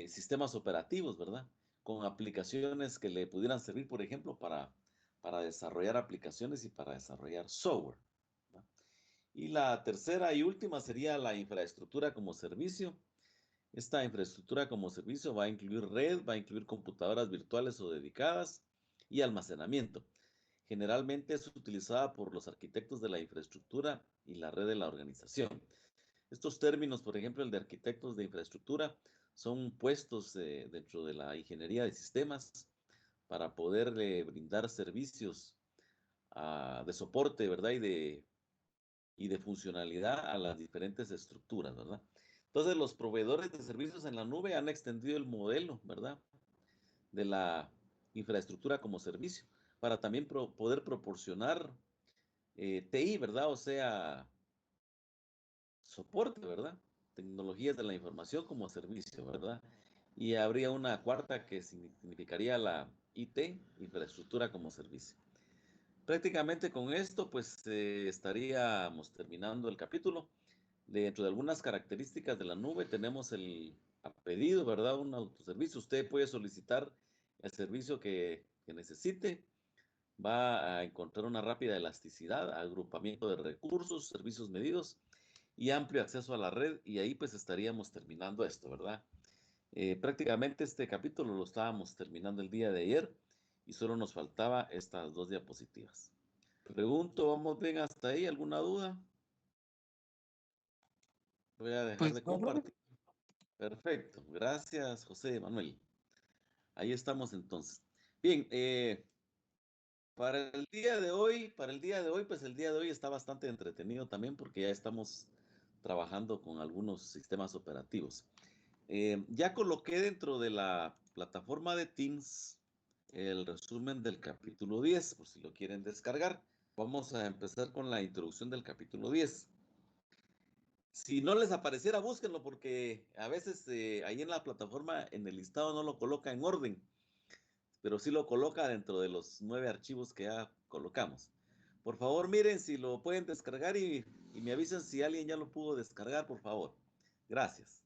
sistemas operativos, ¿verdad? Con aplicaciones que le pudieran servir, por ejemplo, para desarrollar aplicaciones y para desarrollar software, ¿verdad? Y la tercera y última sería la infraestructura como servicio. Esta infraestructura como servicio va a incluir red, va a incluir computadoras virtuales o dedicadas y almacenamiento. Generalmente es utilizada por los arquitectos de la infraestructura y la red de la organización. Estos términos, por ejemplo, el de arquitectos de infraestructura, son puestos dentro de la ingeniería de sistemas para poder brindar servicios de soporte, ¿verdad? Y de funcionalidad a las diferentes estructuras, ¿verdad? Entonces, los proveedores de servicios en la nube han extendido el modelo, ¿verdad? De la infraestructura como servicio para también poder proporcionar TI, ¿verdad? O sea, soporte, ¿verdad? Tecnologías de la información como servicio, ¿verdad? Y habría una cuarta que significaría la IT, infraestructura como servicio. Prácticamente con esto, pues estaríamos terminando el capítulo. Dentro de algunas características de la nube tenemos a pedido, ¿verdad? Un autoservicio. Usted puede solicitar el servicio que necesite. Va a encontrar una rápida elasticidad, agrupamiento de recursos, servicios medidos y amplio acceso a la red. Y ahí pues estaríamos terminando esto, ¿verdad? Prácticamente este capítulo lo estábamos terminando el día de ayer y solo nos faltaba estas dos diapositivas. Pregunto, ¿vamos bien hasta ahí? ¿Alguna duda? Voy a dejar Pues de no, profe. compartir. Perfecto, gracias José Manuel. Ahí estamos entonces. Bien, pues el día de hoy está bastante entretenido también porque ya estamos trabajando con algunos sistemas operativos. Ya coloqué dentro de la plataforma de Teams el resumen del capítulo 10, por si lo quieren descargar. Vamos a empezar con la introducción del capítulo 10. Si no les apareciera, búsquenlo porque a veces ahí en la plataforma, en el listado no lo coloca en orden, pero sí lo coloca dentro de los 9 archivos que ya colocamos. Por favor, miren si lo pueden descargar y me avisen si alguien ya lo pudo descargar, por favor. Gracias.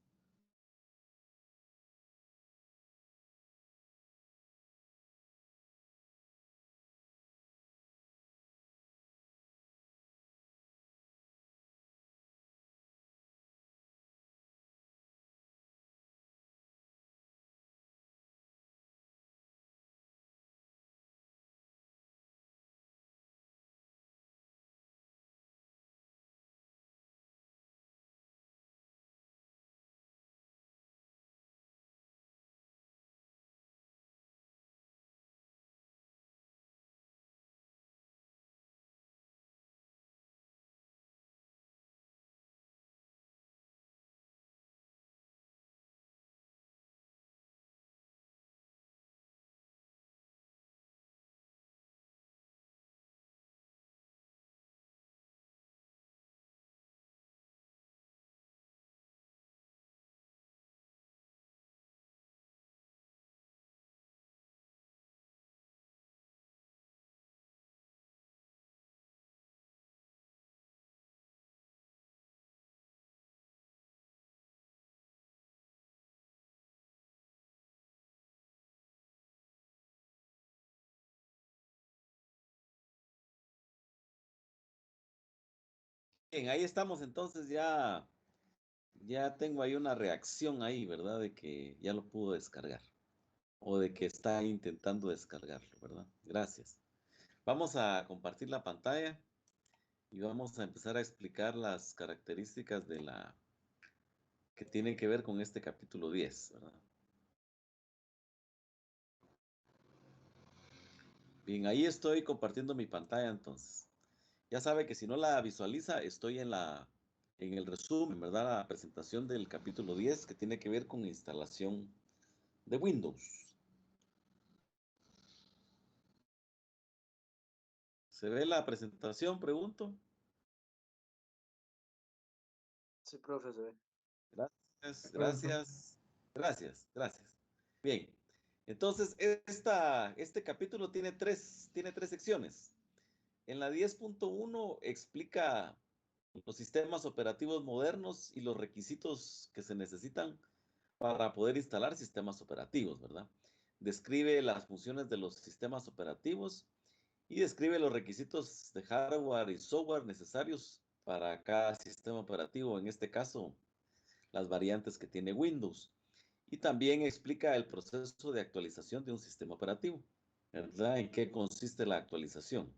Bien, ahí estamos entonces ya tengo ahí una reacción ahí, ¿verdad? De que ya lo pudo descargar o de que está intentando descargarlo, ¿verdad? Gracias. Vamos a compartir la pantalla y vamos a empezar a explicar las características que tienen que ver con este capítulo 10, ¿verdad? Bien, ahí estoy compartiendo mi pantalla entonces. Ya sabe que si no la visualiza, estoy en el resumen, ¿verdad? La presentación del capítulo 10 que tiene que ver con instalación de Windows. ¿Se ve la presentación? Pregunto. Sí, profe, se ve. Gracias, gracias, gracias. Bien, entonces este capítulo tiene tres secciones. En la 10.1 explica los sistemas operativos modernos y los requisitos que se necesitan para poder instalar sistemas operativos, ¿verdad? Describe las funciones de los sistemas operativos y describe los requisitos de hardware y software necesarios para cada sistema operativo, en este caso, las variantes que tiene Windows. Y también explica el proceso de actualización de un sistema operativo, ¿verdad? ¿En qué consiste la actualización?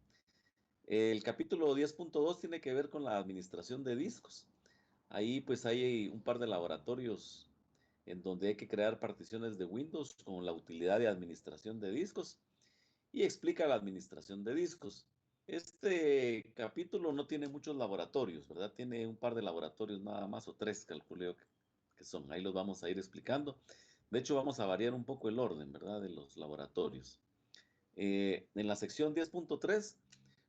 El capítulo 10.2 tiene que ver con la administración de discos. Ahí pues hay un par de laboratorios en donde hay que crear particiones de Windows con la utilidad de administración de discos y explica la administración de discos. Este capítulo no tiene muchos laboratorios, ¿verdad? Tiene un par de laboratorios nada más, o tres, calculo que son. Ahí los vamos a ir explicando. De hecho, vamos a variar un poco el orden, ¿verdad? De los laboratorios. En la sección 10.3,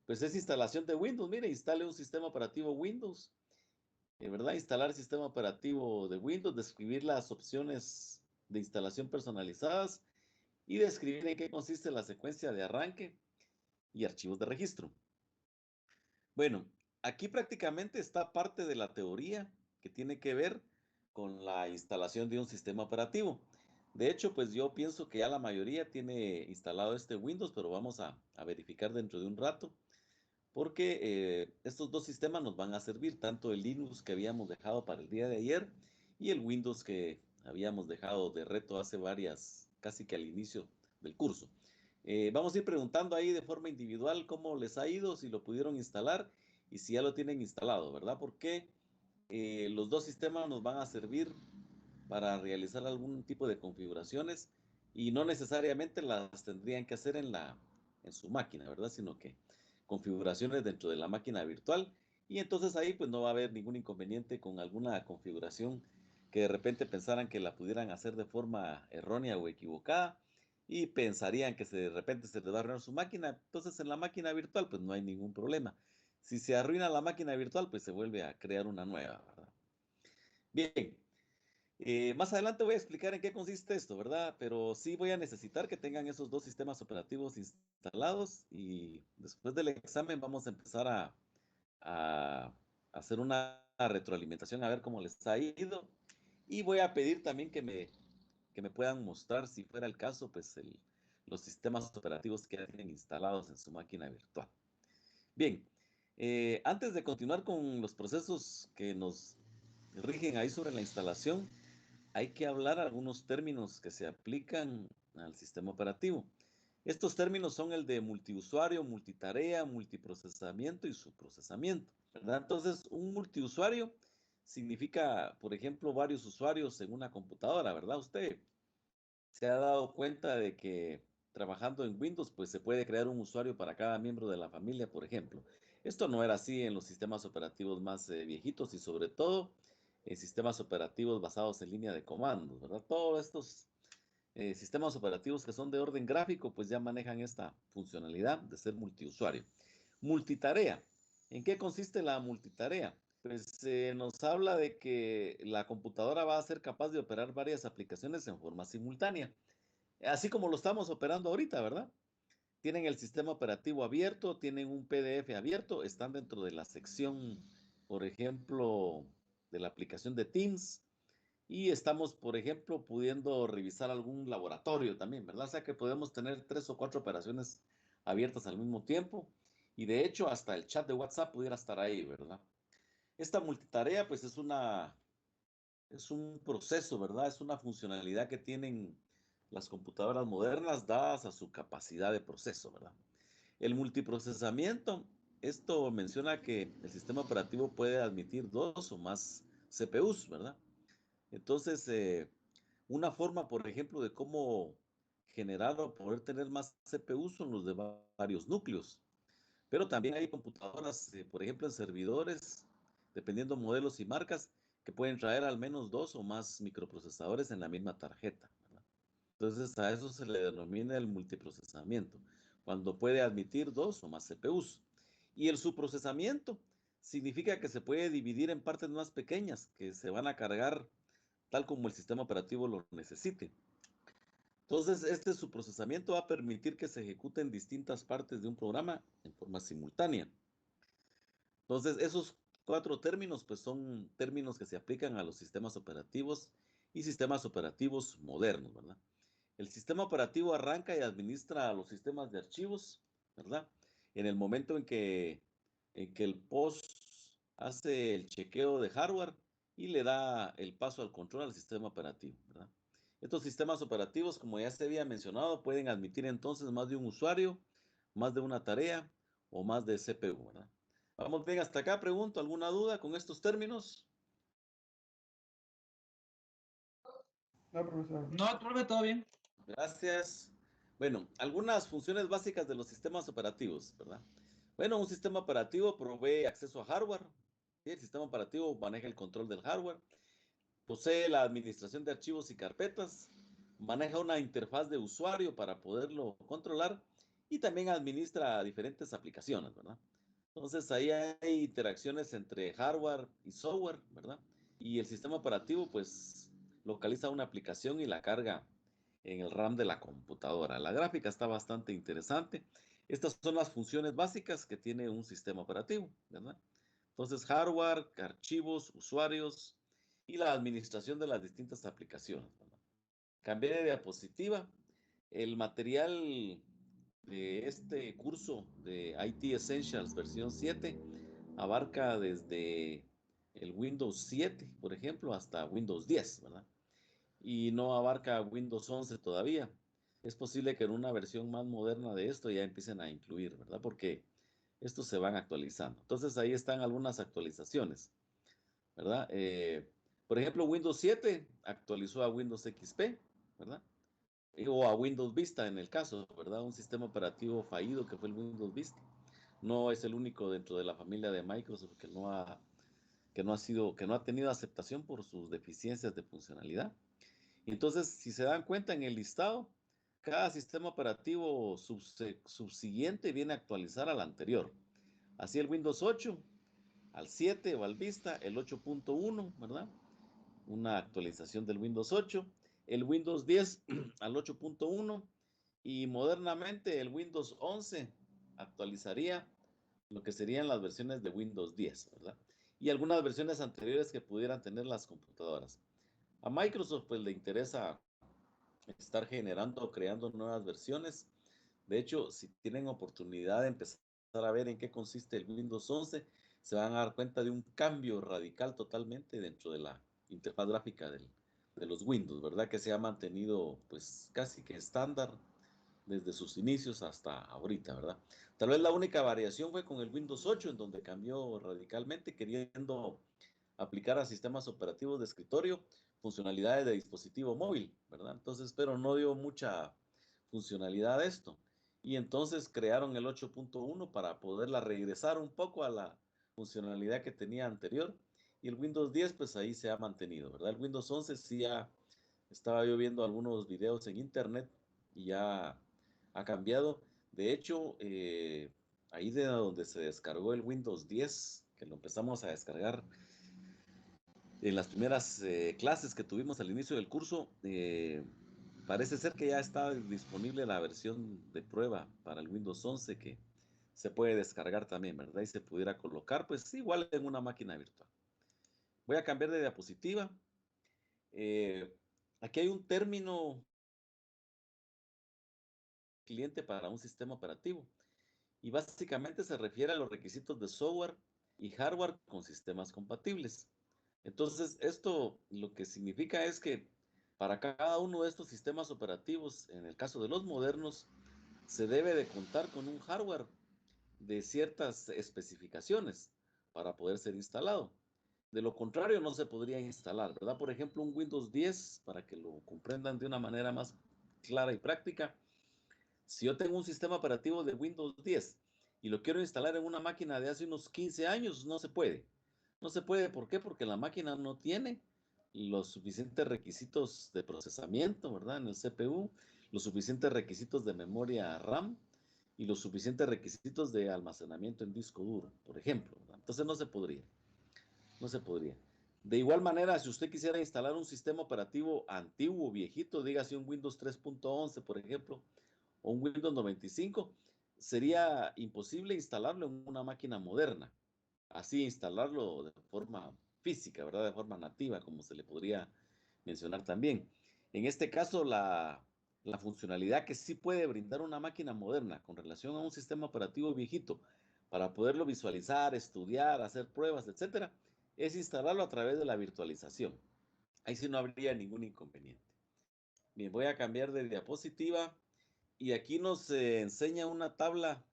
pues es instalación de Windows. Mire, instale un sistema operativo Windows, ¿verdad? Instalar sistema operativo de Windows, describir las opciones de instalación personalizadas y describir en qué consiste la secuencia de arranque y archivos de registro. Bueno, aquí prácticamente está parte de la teoría que tiene que ver con la instalación de un sistema operativo. De hecho, pues yo pienso que ya la mayoría tiene instalado este Windows, pero vamos a verificar dentro de un rato, porque estos dos sistemas nos van a servir, tanto el Linux que habíamos dejado para el día de ayer y el Windows que habíamos dejado de reto hace casi que al inicio del curso. Vamos a ir preguntando ahí de forma individual cómo les ha ido, si lo pudieron instalar y si ya lo tienen instalado, ¿verdad? Porque los dos sistemas nos van a servir para realizar algún tipo de configuraciones y no necesariamente las tendrían que hacer en su máquina, ¿verdad? Sino que configuraciones dentro de la máquina virtual y entonces ahí pues no va a haber ningún inconveniente con alguna configuración que de repente pensaran que la pudieran hacer de forma errónea o equivocada y pensarían que de repente se les va a arruinar su máquina, entonces en la máquina virtual pues no hay ningún problema. Si se arruina la máquina virtual pues se vuelve a crear una nueva, ¿verdad? Bien, más adelante voy a explicar en qué consiste esto, ¿verdad? Pero sí voy a necesitar que tengan esos dos sistemas operativos instalados y después del examen vamos a empezar a hacer una retroalimentación a ver cómo les ha ido y voy a pedir también que me puedan mostrar, si fuera el caso, pues los sistemas operativos que ya tienen instalados en su máquina virtual. Bien, antes de continuar con los procesos que nos rigen ahí sobre la instalación, hay que hablar algunos términos que se aplican al sistema operativo. Estos términos son el de multiusuario, multitarea, multiprocesamiento y subprocesamiento, ¿verdad? Entonces, un multiusuario significa, por ejemplo, varios usuarios en una computadora, ¿verdad? Usted se ha dado cuenta de que trabajando en Windows, pues se puede crear un usuario para cada miembro de la familia, por ejemplo. Esto no era así en los sistemas operativos más viejitos y sobre todo en sistemas operativos basados en línea de comandos, ¿verdad? Todos estos sistemas operativos que son de orden gráfico, pues ya manejan esta funcionalidad de ser multiusuario. Multitarea. ¿En qué consiste la multitarea? Pues nos habla de que la computadora va a ser capaz de operar varias aplicaciones en forma simultánea, así como lo estamos operando ahorita, ¿verdad? Tienen el sistema operativo abierto, tienen un PDF abierto, están dentro de la sección, por ejemplo, de la aplicación de Teams y estamos, por ejemplo, pudiendo revisar algún laboratorio también, ¿verdad? O sea que podemos tener 3 o 4 operaciones abiertas al mismo tiempo y de hecho hasta el chat de WhatsApp pudiera estar ahí, ¿verdad? Esta multitarea, pues es un proceso, ¿verdad? Es una funcionalidad que tienen las computadoras modernas dadas a su capacidad de proceso, ¿verdad? El multiprocesamiento, esto menciona que el sistema operativo puede admitir 2 o más CPUs, ¿verdad? Entonces, una forma, por ejemplo, de cómo generar o poder tener más CPUs son los de varios núcleos. Pero también hay computadoras, por ejemplo, en servidores, dependiendo modelos y marcas, que pueden traer al menos 2 o más microprocesadores en la misma tarjeta, ¿verdad? Entonces, a eso se le denomina el multiprocesamiento, cuando puede admitir 2 o más CPUs. Y el subprocesamiento significa que se puede dividir en partes más pequeñas que se van a cargar tal como el sistema operativo lo necesite. Entonces, este subprocesamiento va a permitir que se ejecuten distintas partes de un programa en forma simultánea. Entonces, esos 4 términos, pues son términos que se aplican a los sistemas operativos y sistemas operativos modernos, ¿verdad? El sistema operativo arranca y administra los sistemas de archivos, ¿verdad? En el momento en que el POS hace el chequeo de hardware y le da el paso al control al sistema operativo, ¿verdad? Estos sistemas operativos, como ya se había mencionado, pueden admitir entonces más de un usuario, más de una tarea o más de CPU, ¿verdad? Vamos bien hasta acá, pregunto, ¿alguna duda con estos términos? No, profesor. No, profe, todo bien. Gracias. Bueno, algunas funciones básicas de los sistemas operativos, ¿verdad? Bueno, un sistema operativo provee acceso a hardware. ¿Sí? El sistema operativo maneja el control del hardware, posee la administración de archivos y carpetas, maneja una interfaz de usuario para poderlo controlar y también administra diferentes aplicaciones, ¿verdad? Entonces ahí hay interacciones entre hardware y software, ¿verdad? Y el sistema operativo pues localiza una aplicación y la carga en el RAM de la computadora. La gráfica está bastante interesante. Estas son las funciones básicas que tiene un sistema operativo, ¿verdad? Entonces, hardware, archivos, usuarios y la administración de las distintas aplicaciones, ¿verdad? Cambié de diapositiva. El material de este curso de IT Essentials versión 7 abarca desde el Windows 7, por ejemplo, hasta Windows 10, ¿verdad? Y no abarca Windows 11 todavía. Es posible que en una versión más moderna de esto ya empiecen a incluir, ¿verdad? Porque estos se van actualizando. Entonces ahí están algunas actualizaciones, ¿verdad? Por ejemplo, Windows 7 actualizó a Windows XP, ¿verdad? O a Windows Vista en el caso, ¿verdad? Un sistema operativo fallido que fue el Windows Vista. No es el único dentro de la familia de Microsoft que no ha tenido aceptación por sus deficiencias de funcionalidad. Entonces, si se dan cuenta en el listado, cada sistema operativo subsiguiente viene a actualizar al anterior. Así el Windows 8 al 7 o al Vista, el 8.1, ¿verdad? Una actualización del Windows 8, el Windows 10 al 8.1 y modernamente el Windows 11 actualizaría lo que serían las versiones de Windows 10, ¿verdad? Y algunas versiones anteriores que pudieran tener las computadoras. A Microsoft pues le interesa estar generando o creando nuevas versiones. De hecho, si tienen oportunidad de empezar a ver en qué consiste el Windows 11, se van a dar cuenta de un cambio radical totalmente dentro de la interfaz gráfica de los Windows, ¿verdad? Que se ha mantenido pues casi que estándar desde sus inicios hasta ahorita, ¿verdad? Tal vez la única variación fue con el Windows 8, en donde cambió radicalmente, queriendo aplicar a sistemas operativos de escritorio funcionalidades de dispositivo móvil, ¿verdad? Entonces, pero no dio mucha funcionalidad a esto. Y entonces crearon el 8.1 para poderla regresar un poco a la funcionalidad que tenía anterior. Y el Windows 10, pues ahí se ha mantenido, ¿verdad? El Windows 11 sí ya estaba yo viendo algunos videos en internet y ya ha cambiado. De hecho, ahí de donde se descargó el Windows 10, que lo empezamos a descargar en las primeras clases que tuvimos al inicio del curso, parece ser que ya está disponible la versión de prueba para el Windows 11 que se puede descargar también, ¿verdad? Y se pudiera colocar, pues igual en una máquina virtual. Voy a cambiar de diapositiva. Eh, Aquí hay un término cliente para un sistema operativo y básicamente se refiere a los requisitos de software y hardware con sistemas compatibles. Entonces, esto lo que significa es que para cada uno de estos sistemas operativos, en el caso de los modernos, se debe de contar con un hardware de ciertas especificaciones para poder ser instalado. De lo contrario, no se podría instalar, ¿verdad? Por ejemplo, un Windows 10, para que lo comprendan de una manera más clara y práctica, si yo tengo un sistema operativo de Windows 10 y lo quiero instalar en una máquina de hace unos 15 años, no se puede. No se puede, ¿por qué? Porque la máquina no tiene los suficientes requisitos de procesamiento, ¿verdad? En el CPU, los suficientes requisitos de memoria RAM y los suficientes requisitos de almacenamiento en disco duro, por ejemplo, ¿verdad? Entonces no se podría, no se podría. De igual manera, si usted quisiera instalar un sistema operativo antiguo, viejito, dígase un Windows 3.11, por ejemplo, o un Windows 95, sería imposible instalarlo en una máquina moderna. Así instalarlo de forma física, ¿verdad? De forma nativa, como se le podría mencionar también. En este caso, la funcionalidad que sí puede brindar una máquina moderna con relación a un sistema operativo viejito para poderlo visualizar, estudiar, hacer pruebas, etcétera, es instalarlo a través de la virtualización. Ahí sí no habría ningún inconveniente. Bien, voy a cambiar de diapositiva y aquí nos enseña una tabla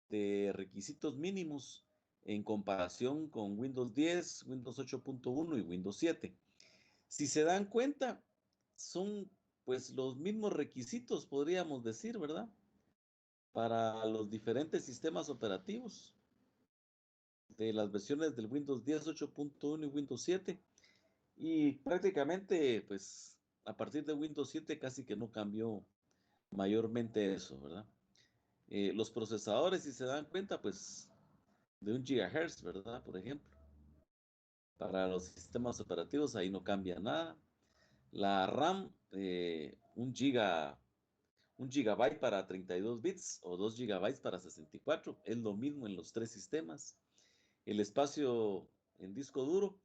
de requisitos mínimos en comparación con Windows 10, Windows 8.1 y Windows 7. Si se dan cuenta, son pues los mismos requisitos, podríamos decir, ¿verdad? Para los diferentes sistemas operativos de las versiones del Windows 10, 8.1 y Windows 7. Y prácticamente, pues, a partir de Windows 7 casi que no cambió mayormente eso, ¿verdad? Los procesadores, si se dan cuenta, pues, de 1 GHz, ¿verdad? Por ejemplo. Para los sistemas operativos ahí no cambia nada. La RAM, 1 gigabyte para 32 bits o 2 gigabytes para 64. Es lo mismo en los tres sistemas. El espacio en disco duro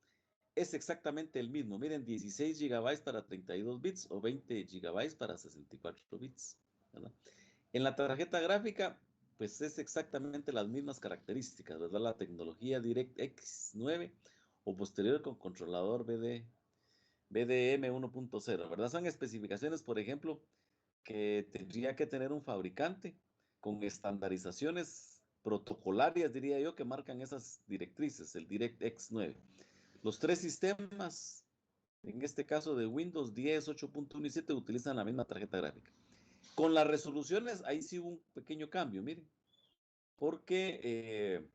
es exactamente el mismo. Miren, 16 gigabytes para 32 bits o 20 gigabytes para 64 bits, ¿verdad? En la tarjeta gráfica, pues es exactamente las mismas características, ¿verdad? La tecnología DirectX 9 o posterior con controlador BDM 1.0, ¿verdad? Son especificaciones, por ejemplo, que tendría que tener un fabricante con estandarizaciones protocolarias, diría yo, que marcan esas directrices, el DirectX 9. Los tres sistemas, en este caso de Windows 10, 8.1 y 7, utilizan la misma tarjeta gráfica. Con las resoluciones, ahí sí hubo un pequeño cambio, miren, porque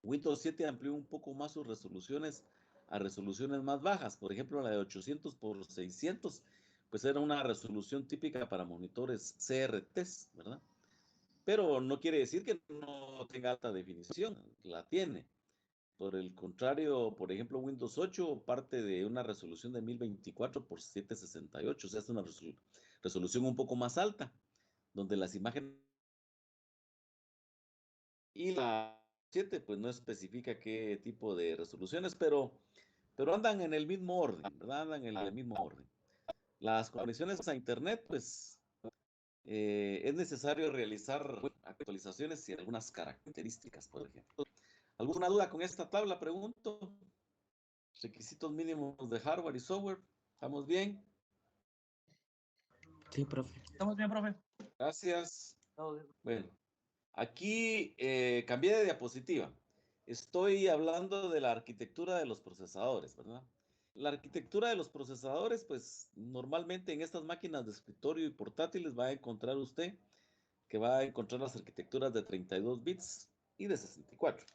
Windows 7 amplió un poco más sus resoluciones a resoluciones más bajas. Por ejemplo, la de 800 por 600, pues era una resolución típica para monitores CRTs, ¿verdad? Pero no quiere decir que no tenga alta definición, la tiene. Por el contrario, por ejemplo, Windows 8 parte de una resolución de 1024 por 768, o sea, es una resolución un poco más alta, donde las imágenes y la 7 pues no especifica qué tipo de resoluciones, pero andan en el mismo orden, ¿verdad? Andan en el mismo orden. Las conexiones a Internet, pues es necesario realizar actualizaciones y algunas características, por ejemplo. ¿Alguna duda con esta tabla? Pregunto. Requisitos mínimos de hardware y software. ¿Estamos bien? Sí, profe. Estamos bien, profe. Gracias. Todo bien. Bueno, aquí cambié de diapositiva. Estoy hablando de la arquitectura de los procesadores, ¿verdad? La arquitectura de los procesadores, pues normalmente en estas máquinas de escritorio y portátiles va a encontrar usted que va a encontrar las arquitecturas de 32 bits y de 64.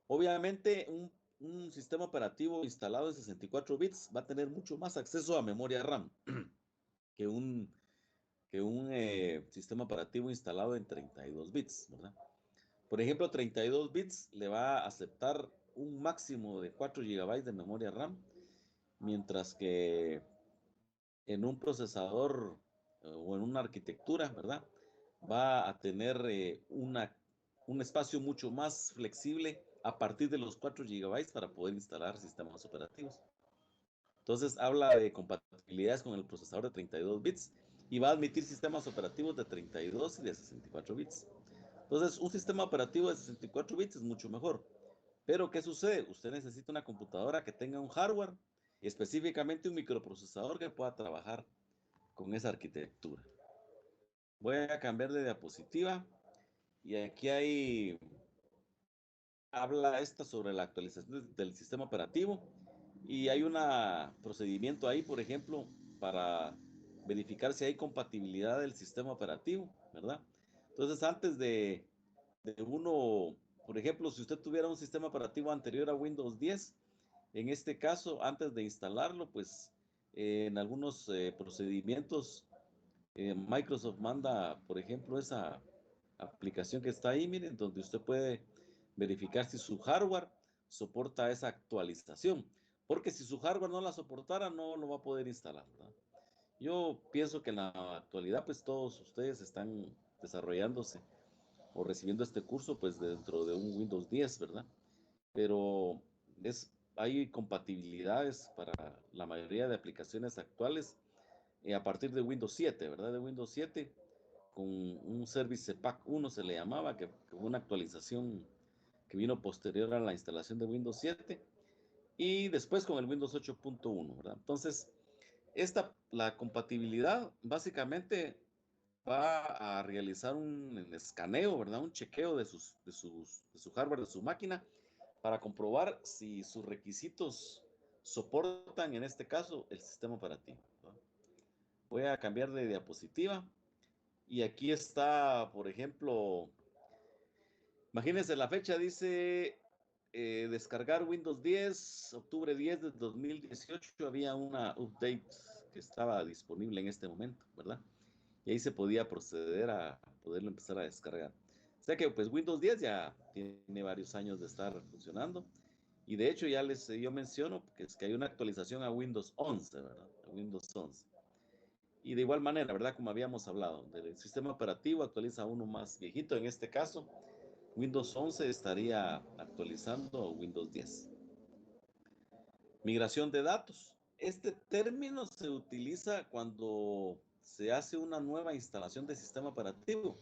Obviamente, un sistema operativo instalado en 64 bits va a tener mucho más acceso a memoria RAM que un sistema operativo instalado en 32 bits, ¿verdad? Por ejemplo, 32 bits le va a aceptar un máximo de 4 gigabytes de memoria RAM, mientras que en un procesador o en una arquitectura, ¿verdad? Va a tener un espacio mucho más flexible a partir de los 4 gigabytes para poder instalar sistemas operativos. Entonces habla de compatibilidades con el procesador de 32 bits y va a admitir sistemas operativos de 32 y de 64 bits. Entonces un sistema operativo de 64 bits es mucho mejor. Pero ¿qué sucede? Usted necesita una computadora que tenga un hardware, específicamente un microprocesador que pueda trabajar con esa arquitectura. Voy a cambiar de diapositiva y aquí habla esta sobre la actualización del sistema operativo y hay un procedimiento ahí, por ejemplo, para verificar si hay compatibilidad del sistema operativo, ¿verdad? Entonces, antes de uno, por ejemplo, si usted tuviera un sistema operativo anterior a Windows 10, en este caso, antes de instalarlo, pues en algunos procedimientos, Microsoft manda, por ejemplo, esa aplicación que está ahí, miren, donde usted puede verificar si su hardware soporta esa actualización. Porque si su hardware no la soportara, no lo va a poder instalar, ¿verdad? Yo pienso que en la actualidad, pues todos ustedes están desarrollándose o recibiendo este curso, pues dentro de un Windows 10, ¿verdad? Pero es hay compatibilidades para la mayoría de aplicaciones actuales a partir de Windows 7, ¿verdad? De Windows 7 con un Service Pack 1 se le llamaba, que fue una actualización que vino posterior a la instalación de Windows 7 y después con el Windows 8.1, ¿verdad? Entonces, la compatibilidad básicamente va a realizar un escaneo, ¿verdad? Un chequeo de su hardware, de su máquina, para comprobar si sus requisitos soportan, en este caso, el sistema operativo, ¿verdad? Voy a cambiar de diapositiva y aquí está, por ejemplo, imagínense la fecha, dice descargar Windows 10, octubre 10 de 2018, había una update que estaba disponible en este momento, ¿verdad? Y ahí se podía proceder a poderlo empezar a descargar. O sea que pues Windows 10 ya tiene varios años de estar funcionando y de hecho yo menciono que es que hay una actualización a Windows 11, ¿verdad? A Windows 11. Y de igual manera, ¿verdad? Como habíamos hablado, del sistema operativo actualiza uno más viejito, en este caso Windows 11 estaría actualizando Windows 10. Migración de datos. Este término se utiliza cuando se hace una nueva instalación de sistema operativo.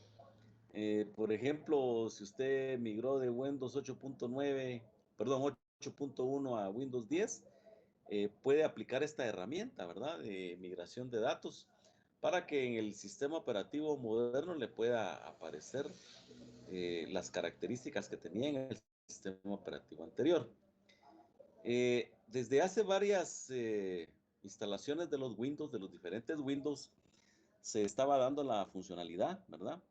Por ejemplo, si usted migró de Windows 8.9, perdón, 8.1 a Windows 10, puede aplicar esta herramienta, ¿verdad? De migración de datos para que en el sistema operativo moderno le pueda aparecer las características que tenía en el sistema operativo anterior. Desde hace varias instalaciones de los Windows, de los diferentes Windows, se estaba dando la funcionalidad, ¿verdad?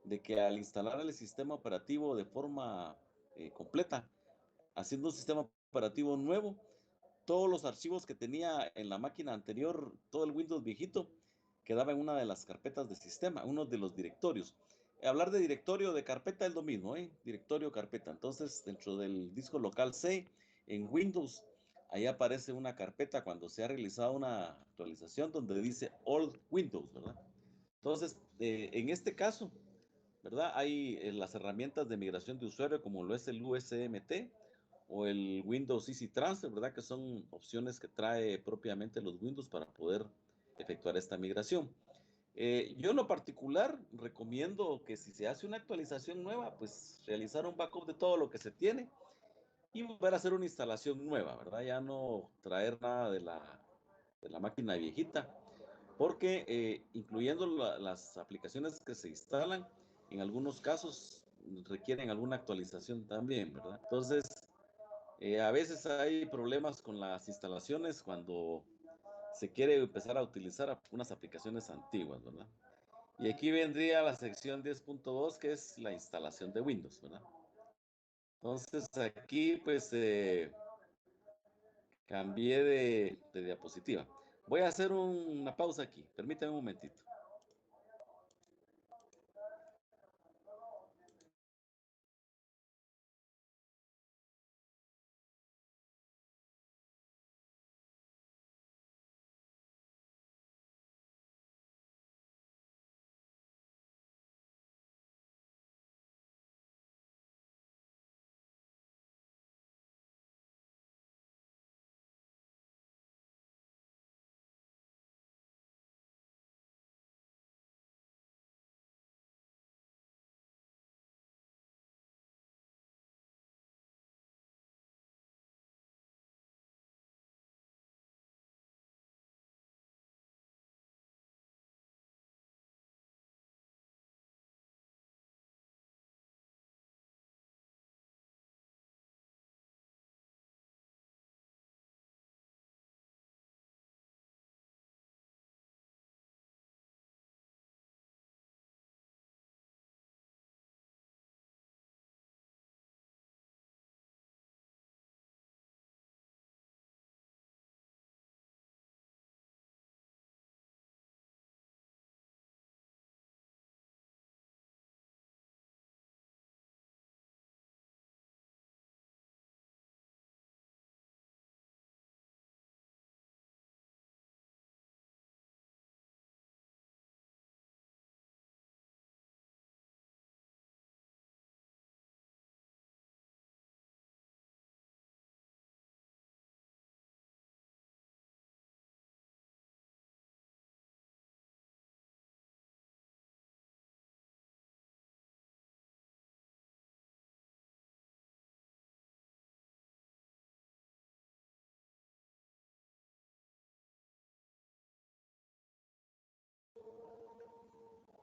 De que al instalar el sistema operativo de forma completa, haciendo un sistema operativo nuevo, todos los archivos que tenía en la máquina anterior, todo el Windows viejito, quedaba en una de las carpetas de sistema, uno de los directorios. Hablar de directorio de carpeta es lo mismo, ¿eh? Directorio, carpeta. Entonces, dentro del disco local C, en Windows, ahí aparece una carpeta cuando se ha realizado una actualización donde dice Old Windows, ¿verdad? Entonces, en este caso, ¿verdad? Hay las herramientas de migración de usuario como lo es el USMT o el Windows Easy Transfer, ¿verdad? Que son opciones que trae propiamente los Windows para poder efectuar esta migración. Yo en lo particular recomiendo que si se hace una actualización nueva, pues realizar un backup de todo lo que se tiene y volver a hacer una instalación nueva, ¿verdad? Ya no traer nada de la máquina viejita, porque incluyendo las aplicaciones que se instalan, en algunos casos requieren alguna actualización también, ¿verdad? Entonces, a veces hay problemas con las instalaciones cuando se quiere empezar a utilizar unas aplicaciones antiguas, ¿verdad? Y aquí vendría la sección 10.2, que es la instalación de Windows, ¿verdad? Entonces aquí pues cambié de diapositiva. Voy a hacer una pausa aquí. Permítame un momentito.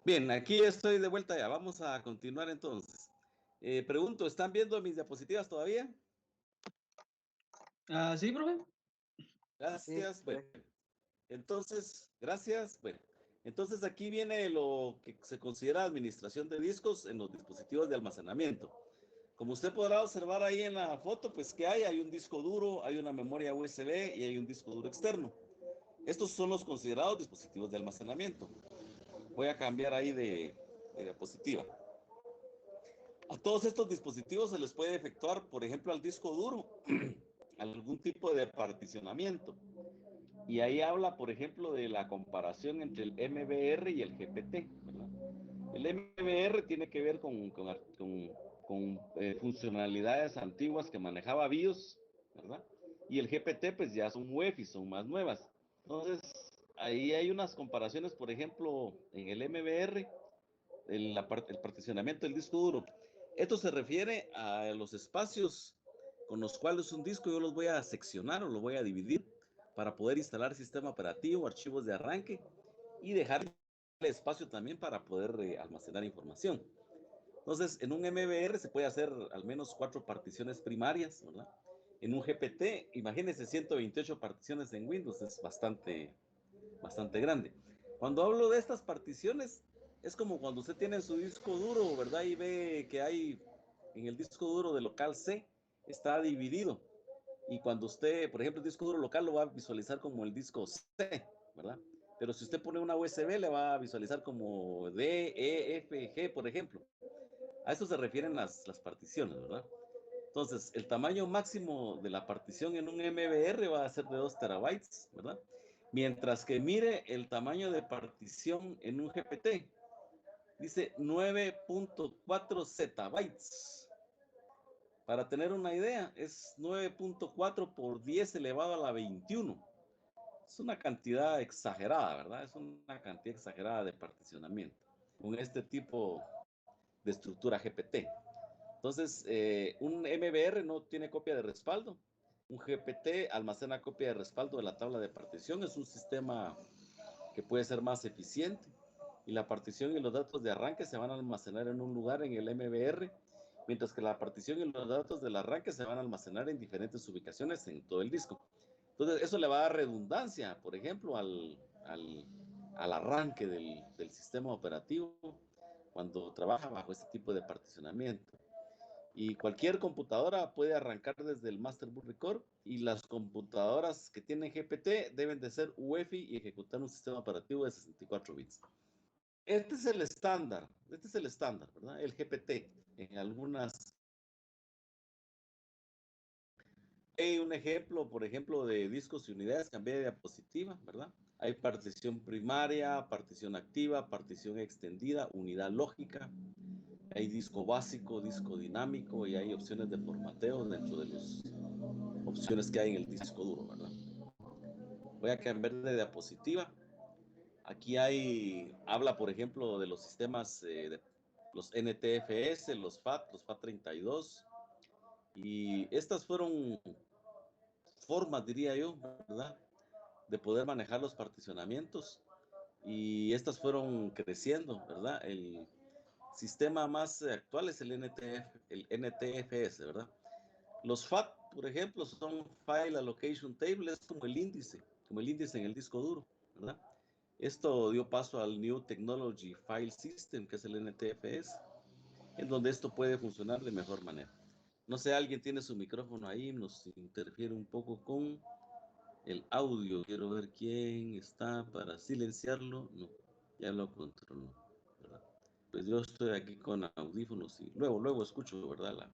Bien, aquí estoy de vuelta ya. Vamos a continuar entonces. Pregunto, ¿están viendo mis diapositivas todavía? Sí, profe. Sí, Gracias. Bueno, profe. entonces, gracias. Bueno, entonces aquí viene lo que se considera administración de discos en los dispositivos de almacenamiento. Como usted podrá observar ahí en la foto, pues que hay un disco duro, hay una memoria USB y hay un disco duro externo. Estos son los considerados dispositivos de almacenamiento. Voy a cambiar ahí de diapositiva. A todos estos dispositivos se les puede efectuar, por ejemplo, al disco duro, algún tipo de particionamiento. Y ahí habla, por ejemplo, de la comparación entre el MBR y el GPT, ¿verdad? El MBR tiene que ver con funcionalidades antiguas que manejaba BIOS, ¿verdad? Y el GPT, pues ya son UEFI, son más nuevas. Entonces, ahí hay unas comparaciones, por ejemplo, en el MBR, el particionamiento del disco duro. Esto se refiere a los espacios con los cuales un disco yo los voy a seccionar o lo voy a dividir para poder instalar sistema operativo, archivos de arranque y dejar espacio también para poder almacenar información. Entonces, en un MBR se puede hacer al menos 4 particiones primarias, ¿verdad? En un GPT, imagínense 128 particiones en Windows, es bastante grande. Cuando hablo de estas particiones, es como cuando usted tiene su disco duro, ¿verdad? Y ve que hay en el disco duro de local C, está dividido. Y cuando usted, por ejemplo, el disco duro local lo va a visualizar como el disco C, ¿verdad? Pero si usted pone una USB, le va a visualizar como D, E, F, G, por ejemplo. A eso se refieren las particiones, ¿verdad? Entonces, el tamaño máximo de la partición en un MBR va a ser de 2 terabytes, ¿verdad? Mientras que mire el tamaño de partición en un GPT, dice 9.4 zettabytes. Para tener una idea, es 9.4 por 10 elevado a la 21. Es una cantidad exagerada, ¿verdad? Es una cantidad exagerada de particionamiento con este tipo de estructura GPT. Entonces, un MBR no tiene copia de respaldo. Un GPT almacena copia de respaldo de la tabla de partición. Es un sistema que puede ser más eficiente. Y la partición y los datos de arranque se van a almacenar en un lugar en el MBR, mientras que la partición y los datos del arranque se van a almacenar en diferentes ubicaciones en todo el disco. Entonces, eso le va a dar redundancia, por ejemplo, al arranque del sistema operativo cuando trabaja bajo este tipo de particionamiento. Y cualquier computadora puede arrancar desde el Master Boot Record y las computadoras que tienen GPT deben de ser UEFI y ejecutar un sistema operativo de 64 bits. Este es el estándar, ¿verdad? El GPT en algunas. Hay un ejemplo, por ejemplo, de discos y unidades, cambié de diapositiva, ¿verdad? Hay partición primaria, partición activa, partición extendida, unidad lógica, hay disco básico, disco dinámico y hay opciones de formateo dentro de las opciones que hay en el disco duro, ¿verdad? Voy a cambiar de diapositiva. Aquí habla, por ejemplo, de los sistemas, de los NTFS, los FAT32, y estas fueron formas, diría yo, ¿verdad?, de poder manejar los particionamientos, y estas fueron creciendo, ¿verdad? El sistema más actual es el NTFS, ¿verdad? Los FAT, por ejemplo, son File Allocation Table, es como el índice en el disco duro, ¿verdad? Esto dio paso al New Technology File System, que es el NTFS, en donde esto puede funcionar de mejor manera. No sé, alguien tiene su micrófono ahí, nos interfiere un poco con el audio. Quiero ver quién está para silenciarlo. No, ya lo controló, ¿verdad? Pues yo estoy aquí con audífonos y luego escucho, ¿verdad?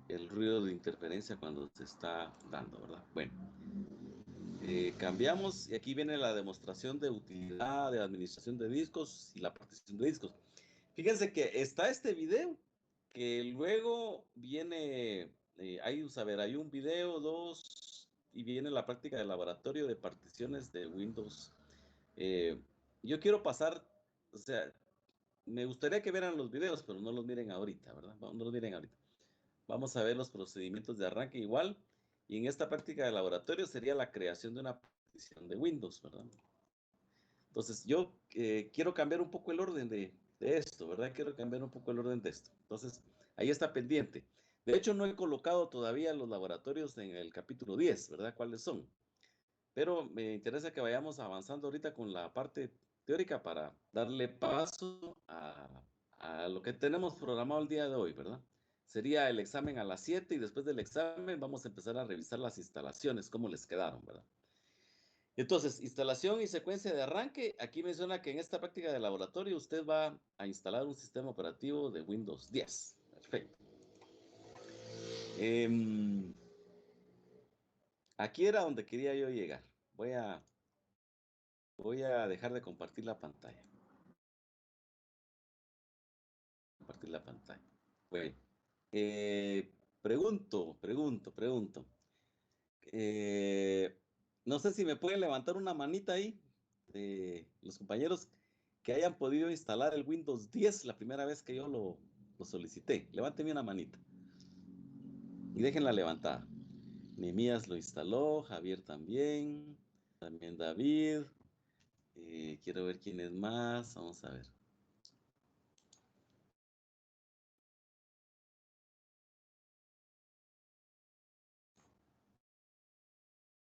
El ruido de interferencia cuando se está dando, ¿verdad? Bueno, cambiamos y aquí viene la demostración de utilidad de administración de discos y la partición de discos. Fíjense que está este video que luego viene, hay un video, dos, y viene la práctica de laboratorio de particiones de Windows. Eh, yo quiero pasar, o sea, me gustaría que vieran los videos, pero no los miren ahorita, ¿verdad? No los miren ahorita. Vamos a ver los procedimientos de arranque igual. Y en esta práctica de laboratorio sería la creación de una partición de Windows, ¿verdad? Entonces, yo quiero cambiar un poco el orden de esto, ¿verdad? Quiero cambiar un poco el orden de esto. Entonces, ahí está pendiente. De hecho, no he colocado todavía los laboratorios en el capítulo 10, ¿verdad? ¿Cuáles son? Pero me interesa que vayamos avanzando ahorita con la parte teórica para darle paso a lo que tenemos programado el día de hoy, ¿verdad? Sería el examen a las 7 y después del examen vamos a empezar a revisar las instalaciones, cómo les quedaron, ¿verdad? Entonces, instalación y secuencia de arranque. Aquí menciona que en esta práctica de laboratorio usted va a instalar un sistema operativo de Windows 10. Perfecto. Aquí era donde quería yo llegar. Voy a dejar de compartir la pantalla. Compartir la pantalla. Bueno, pregunto. No sé si me pueden levantar una manita ahí de los compañeros que hayan podido instalar el Windows 10 la primera vez que yo lo solicité. Levánteme una manita y déjenla levantada. Nehemías lo instaló, Javier también David. Quiero ver quién es más. Vamos a ver.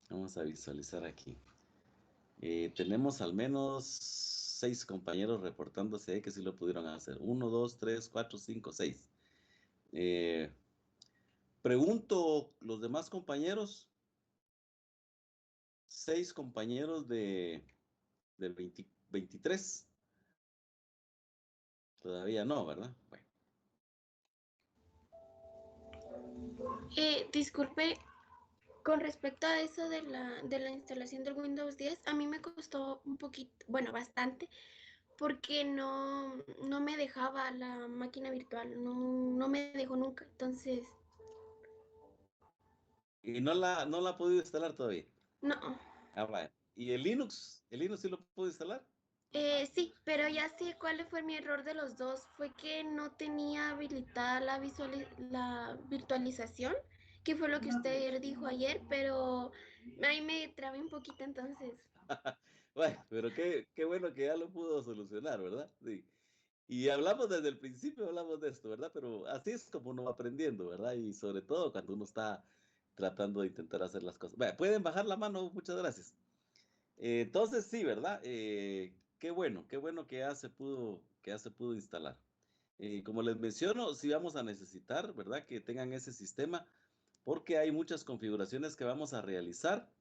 Vamos a visualizar aquí. Tenemos al menos 6 compañeros reportándose que sí lo pudieron hacer. 1, 2, 3, 4, 5, 6. Pregunto, los demás compañeros, 6 compañeros de 23. Todavía no, ¿verdad? Bueno. Disculpe, con respecto a eso de la instalación del Windows 10, a mí me costó un poquito, bueno, bastante, porque no me dejaba la máquina virtual, no me dejó nunca, entonces, Y no la ha podido instalar todavía. no. Ah, vaya. ¿Y el Linux? ¿El Linux sí lo pudo instalar? Sí, pero ya sé cuál fue mi error de los dos, fue que no tenía habilitada la virtualización, que fue lo que usted dijo ayer, pero ahí me trabé un poquito entonces. Bueno, pero qué bueno que ya lo pudo solucionar, ¿verdad? Sí. Y hablamos desde el principio, hablamos de esto, ¿verdad? Pero así es como uno va aprendiendo, ¿verdad? Y sobre todo cuando uno está tratando de intentar hacer las cosas. Bueno, pueden bajar la mano, muchas gracias. Entonces, sí, ¿verdad? Qué bueno que ya se pudo instalar. Como les menciono, sí vamos a necesitar, ¿verdad? Que tengan ese sistema, porque hay muchas configuraciones que vamos a realizar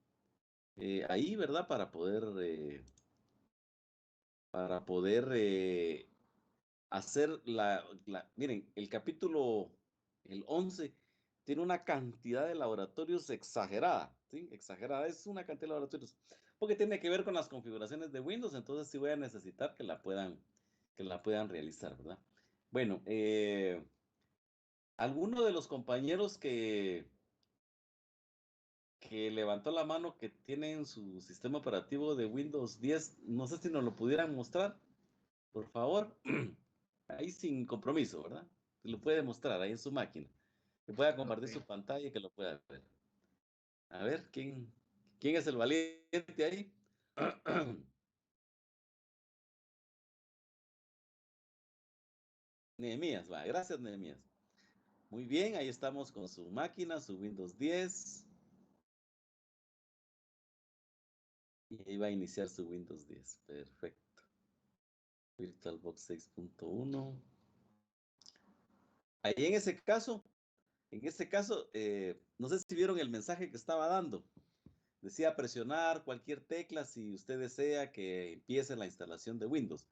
ahí, ¿verdad? Para poder hacer miren, el capítulo, el 11, tiene una cantidad de laboratorios exagerada, ¿sí? Exagerada, es una cantidad de laboratorios, porque tiene que ver con las configuraciones de Windows, entonces sí voy a necesitar que la puedan realizar, ¿verdad? Bueno, alguno de los compañeros que levantó la mano que tienen su sistema operativo de Windows 10, no sé si nos lo pudieran mostrar, por favor. Ahí sin compromiso, ¿verdad? Se lo puede mostrar ahí en su máquina. Que pueda compartir su pantalla y que lo pueda ver. A ver, ¿quién es el valiente ahí? Nehemías, va. Gracias, Nehemías. Muy bien, ahí estamos con su máquina, su Windows 10. Y ahí va a iniciar su Windows 10. Perfecto. VirtualBox 6.1. Ahí en este caso, no sé si vieron el mensaje que estaba dando. Decía presionar cualquier tecla si usted desea que empiece la instalación de Windows.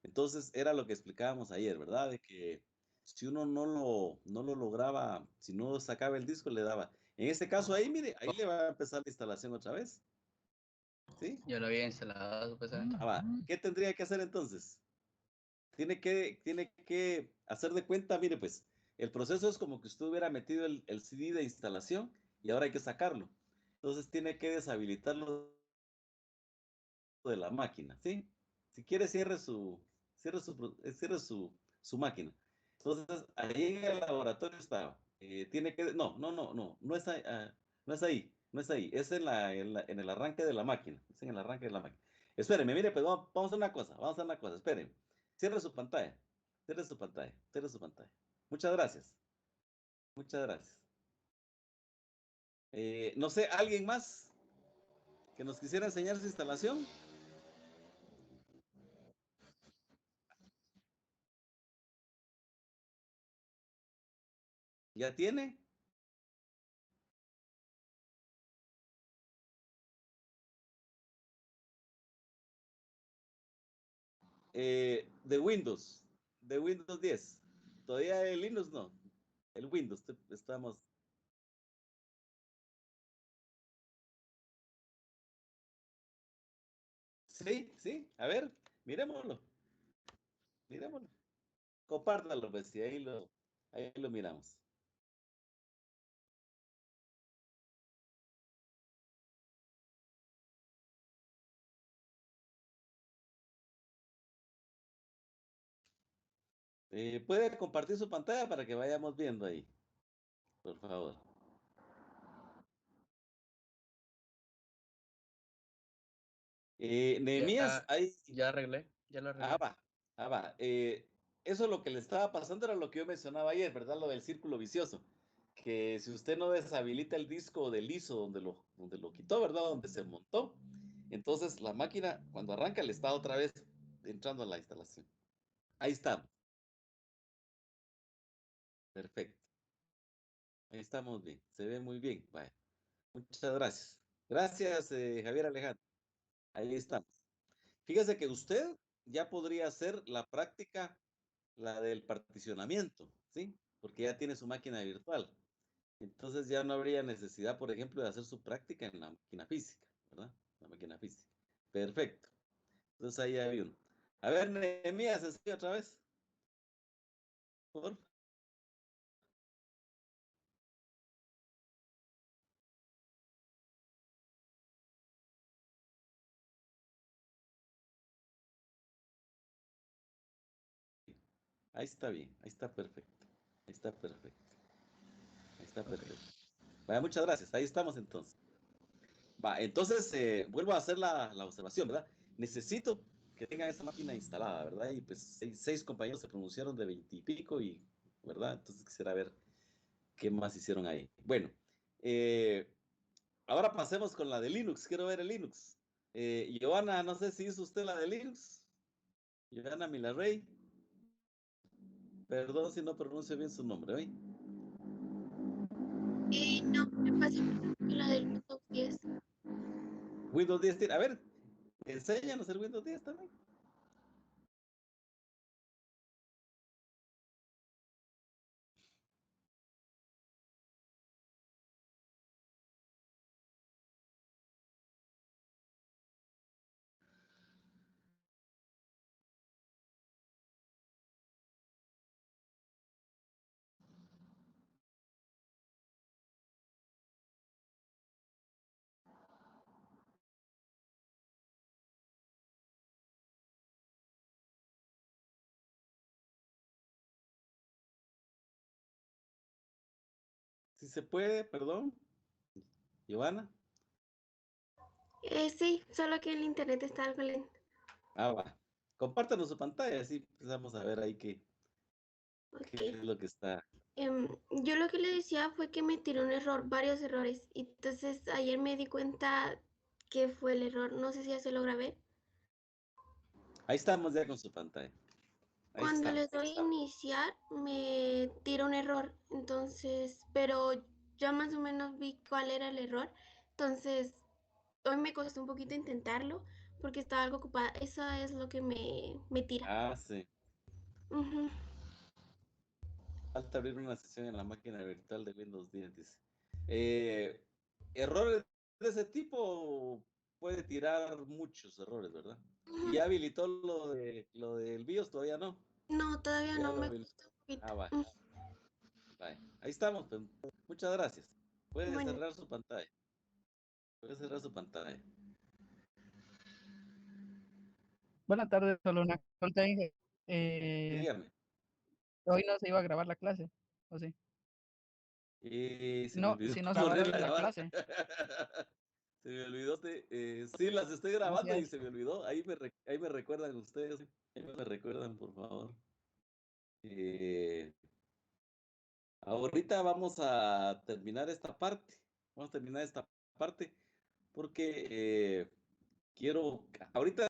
Entonces, era lo que explicábamos ayer, ¿verdad? De que si uno no lo lograba, si no sacaba el disco, le daba. En este caso ahí, mire, ahí le va a empezar la instalación otra vez. ¿Sí? Yo lo había instalado, supuestamente. Va. ¿Qué tendría que hacer entonces? Tiene que hacer de cuenta, mire, pues, el proceso es como que usted hubiera metido el CD de instalación y ahora hay que sacarlo. Entonces, tiene que deshabilitarlo de la máquina, ¿sí? Si quiere, cierre su máquina. Entonces, ahí en el laboratorio estaba. Tiene que, no es ahí, no es ahí, es en el arranque de la máquina, es en el arranque de la máquina. Espérenme, mire, pues vamos a hacer una cosa, espérenme. Cierre su pantalla, cierre su pantalla, cierre su pantalla. Muchas gracias, muchas gracias. No sé, ¿alguien más que nos quisiera enseñar su instalación? ¿Ya tiene? De Windows 10. Todavía el Linux no. El Windows, estamos. Sí, sí, a ver, miremoslo, miremoslo. Compártalo, pues, y ahí lo miramos. ¿Puede compartir su pantalla para que vayamos viendo ahí? Por favor. Nehemías, ahí. Ya arreglé, ya lo arreglé. Va. Eso es lo que le estaba pasando, era lo que yo mencionaba ayer, ¿verdad? Lo del círculo vicioso. Que si usted no deshabilita el disco del ISO donde lo quitó, ¿verdad? Donde se montó, entonces la máquina, cuando arranca, le está otra vez entrando a la instalación. Ahí está. Perfecto. Ahí estamos bien. Se ve muy bien. Vaya. Muchas gracias. Gracias, Javier Alejandro. Ahí estamos. Fíjese que usted ya podría hacer la práctica, la del particionamiento, ¿sí? Porque ya tiene su máquina virtual. Entonces ya no habría necesidad, por ejemplo, de hacer su práctica en la máquina física, ¿verdad? La máquina física. Perfecto. Entonces ahí hay uno. A ver, Nehemías, ¿se otra vez? Por favor. Ahí está bien, ahí está perfecto. Ahí está perfecto. Ahí está perfecto. Vaya, muchas gracias. Ahí estamos entonces. Va, entonces vuelvo a hacer la observación, ¿verdad? Necesito que tengan esta máquina instalada, ¿verdad? Y pues seis compañeros se pronunciaron de 20 y pico, ¿verdad? Entonces quisiera ver qué más hicieron ahí. Bueno, ahora pasemos con la de Linux. Quiero ver el Linux. Joana, no sé si hizo usted la de Linux. Joana Milarrey. Perdón si no pronuncio bien su nombre, ¿oí? No, me pasé la del Windows 10. Windows 10 tiene. A ver, enséñanos el Windows 10 también. Si se puede, perdón. Giovanna. Sí, solo que el internet está algo lento. Va. Compártanos su pantalla, así empezamos a ver ahí qué Ok. es lo que está. Yo lo que le decía fue que me tiró un error, varios errores. Entonces ayer me di cuenta que fue el error. No sé si ya se logra ver. Ahí estamos ya con su pantalla. Ahí Cuando le estamos. doy a iniciar, me tira un error. Entonces, pero ya más o menos vi cuál era el error. Entonces, hoy me costó un poquito intentarlo porque estaba algo ocupada. Eso es lo que me tira. Sí. Ujú. Falta abrir una sesión en la máquina virtual de Windows 10, dice. Errores de ese tipo puede tirar muchos errores, ¿verdad? Y ya habilitó lo del BIOS, todavía no. No, todavía Ya no, lo me habilitó. cuesta un poquito. Va. Vale. Ahí estamos, pues. Muchas gracias. Puede Bueno, cerrar su pantalla. Puede cerrar su pantalla. Buenas tardes, solo una consulta, Inge. Dígame. Hoy no se iba a grabar la clase, ¿o sí? Y se me No, olvidó si no se ponerla grabar a la grabar. clase. Se me olvidó, sí, las estoy grabando y Gracias. se me olvidó. Ahí me recuerdan ustedes. Ahí me recuerdan, por favor. Eh, Ahorita vamos a terminar esta parte. Vamos a terminar esta parte porque ahorita,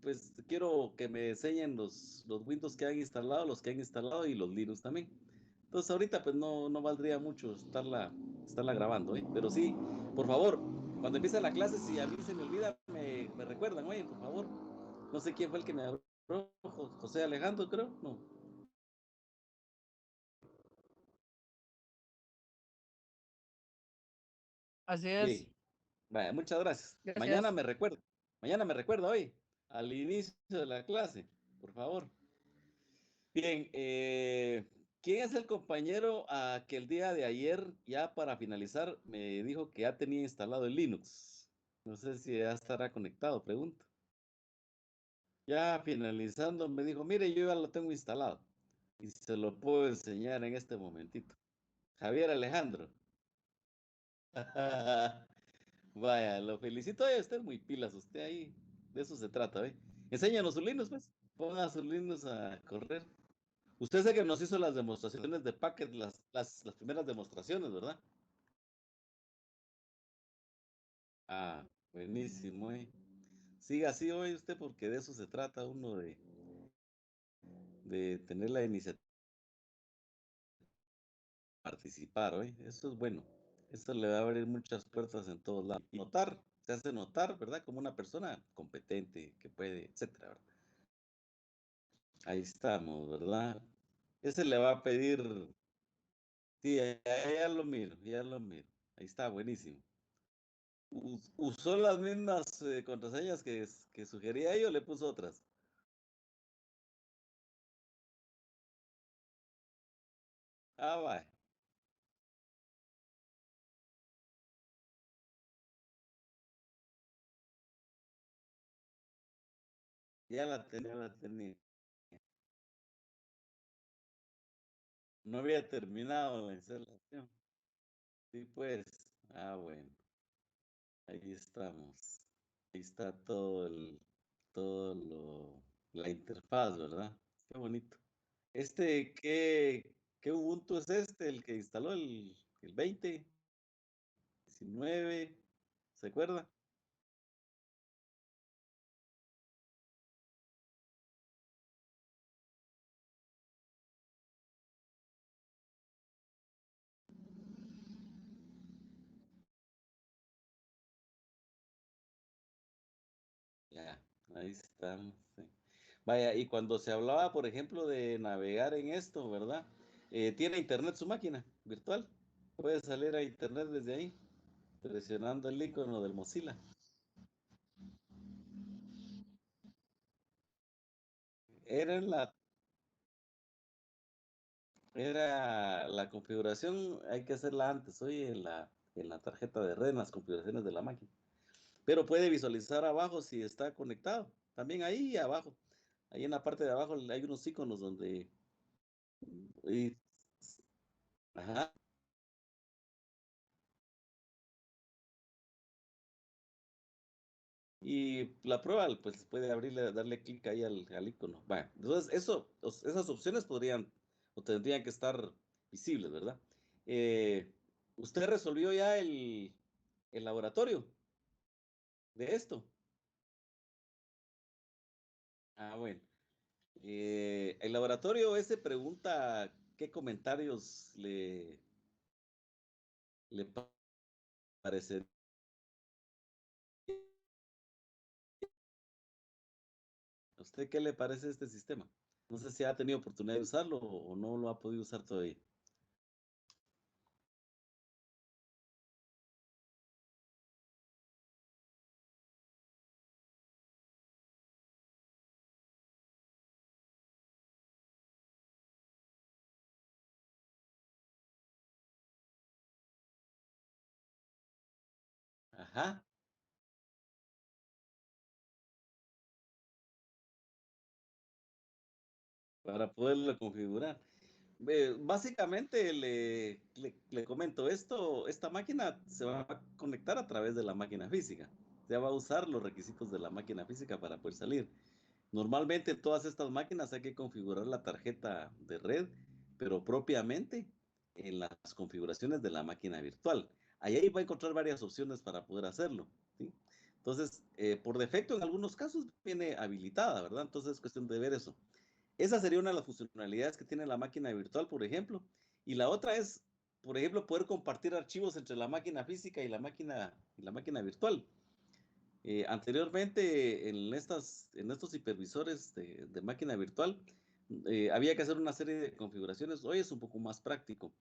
pues quiero que me enseñen los Windows que han instalado, los que han instalado y los Linux también. Entonces ahorita pues no valdría mucho estarla grabando, ¿eh? Pero sí, por favor, cuando empiece la clase, si a mí se me olvida, me recuerdan, oye, por favor. No sé quién fue el que me habló, José Alejandro, creo, no. Así es. Bien, vaya, muchas gracias. Gracias. Mañana me recuerda hoy, al inicio de la clase, por favor. Bien, ¿quién es el compañero que el día de ayer, ya para finalizar, me dijo que ya tenía instalado el Linux? No sé si ya estará conectado, pregunto. Ya finalizando, me dijo, mire, yo ya lo tengo instalado y se lo puedo enseñar en este momentito. Javier Alejandro. Vaya, lo felicito. Oye, usted es muy pilas, usted ahí. De eso se trata, ¿eh? Enséñanos su Linux, pues. Ponga su Linux a correr. Usted sé que nos hizo las demostraciones de Packet, las primeras demostraciones, ¿verdad? Ah, buenísimo, ¿eh? Siga así hoy usted porque de eso se trata uno de tener la iniciativa de participar, ¿eh? Eso es bueno. Eso le va a abrir muchas puertas en todos lados. Y notar, se hace notar, ¿verdad? Como una persona competente, que puede, etcétera, ¿verdad? Ahí estamos, ¿verdad? Ese le va a pedir, sí, ya lo miro, ya lo miro. Ahí está, buenísimo. ¿Usó las mismas contraseñas que sugería yo o le puso otras? Ah, va, ya la tenía. No había terminado la instalación. Sí, pues. Ah, bueno. Ahí estamos. Ahí está la interfaz, ¿verdad? Qué bonito. ¿Qué Ubuntu es este? El que instaló el 20, 19, ¿se acuerda? Ya, ahí estamos. Sí. Vaya, y cuando se hablaba, por ejemplo, de navegar en esto, ¿verdad? ¿Tiene internet su máquina virtual? Puede salir a internet desde ahí, presionando el icono del Mozilla. Era en la, Era la configuración, hay que hacerla antes, hoy en la tarjeta de red, en las configuraciones de la máquina. Pero puede visualizar abajo si está conectado. También ahí abajo, ahí en la parte de abajo hay unos iconos donde... y- ajá. Y la prueba, pues puede abrirle, darle clic ahí al icono. Bueno, entonces esas opciones podrían o tendrían que estar visibles, ¿verdad? Eh, ¿Usted resolvió ya el laboratorio de esto? Ah, bueno. El laboratorio ese pregunta qué comentarios le parece. ¿A usted qué le parece este sistema? No sé si ha tenido oportunidad de usarlo o no lo ha podido usar todavía. Ajá, para poderlo configurar. Básicamente le comento esto, esta máquina se va a conectar a través de la máquina física. Se va a usar los requisitos de la máquina física para poder salir. Normalmente en todas estas máquinas hay que configurar la tarjeta de red, pero propiamente en las configuraciones de la máquina virtual. Ahí va a encontrar varias opciones para poder hacerlo, ¿sí? Entonces, por defecto en algunos casos viene habilitada, ¿verdad? Entonces es cuestión de ver eso. Esa sería una de las funcionalidades que tiene la máquina virtual, por ejemplo. Y la otra es, por ejemplo, poder compartir archivos entre la máquina física y la máquina virtual. Anteriormente, en estos hipervisores de máquina virtual, había que hacer una serie de configuraciones. Hoy es un poco más práctico.